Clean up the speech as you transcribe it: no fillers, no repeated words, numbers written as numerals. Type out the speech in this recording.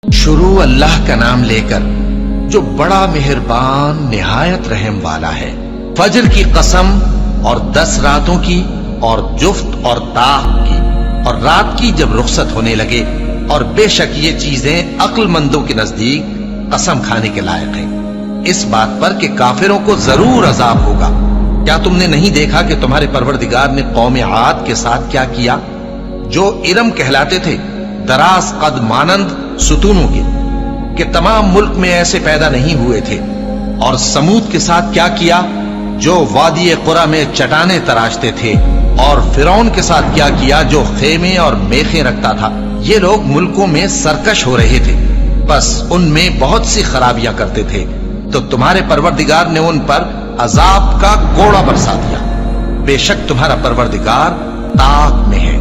شروع اللہ کا نام لے کر جو بڑا مہربان نہایت رحم والا ہے۔ فجر کی قسم اور 10 راتوں کی اور جفت اور طاق کی اور رات کی جب رخصت ہونے لگے، اور بے شک یہ چیزیں عقل مندوں کے نزدیک قسم کھانے کے لائق ہیں، اس بات پر کہ کافروں کو ضرور عذاب ہوگا۔ کیا تم نے نہیں دیکھا کہ تمہارے پروردگار نے قوم عاد کے ساتھ کیا کیا، جو ارم کہلاتے تھے، دراز قد مانند ستونوں کے، کہ تمام ملک میں ایسے پیدا نہیں ہوئے تھے؟ اور سمود کے ساتھ کیا کیا، جو وادی قرا میں چٹانیں تراشتے تھے؟ اور فرعون کے ساتھ کیا کیا، جو خیمے اور میخیں رکھتا تھا؟ یہ لوگ ملکوں میں سرکش ہو رہے تھے، بس ان میں بہت سی خرابیاں کرتے تھے، تو تمہارے پروردگار نے ان پر عذاب کا کوڑا برسا دیا۔ بے شک تمہارا پروردگار طاق میں ہے۔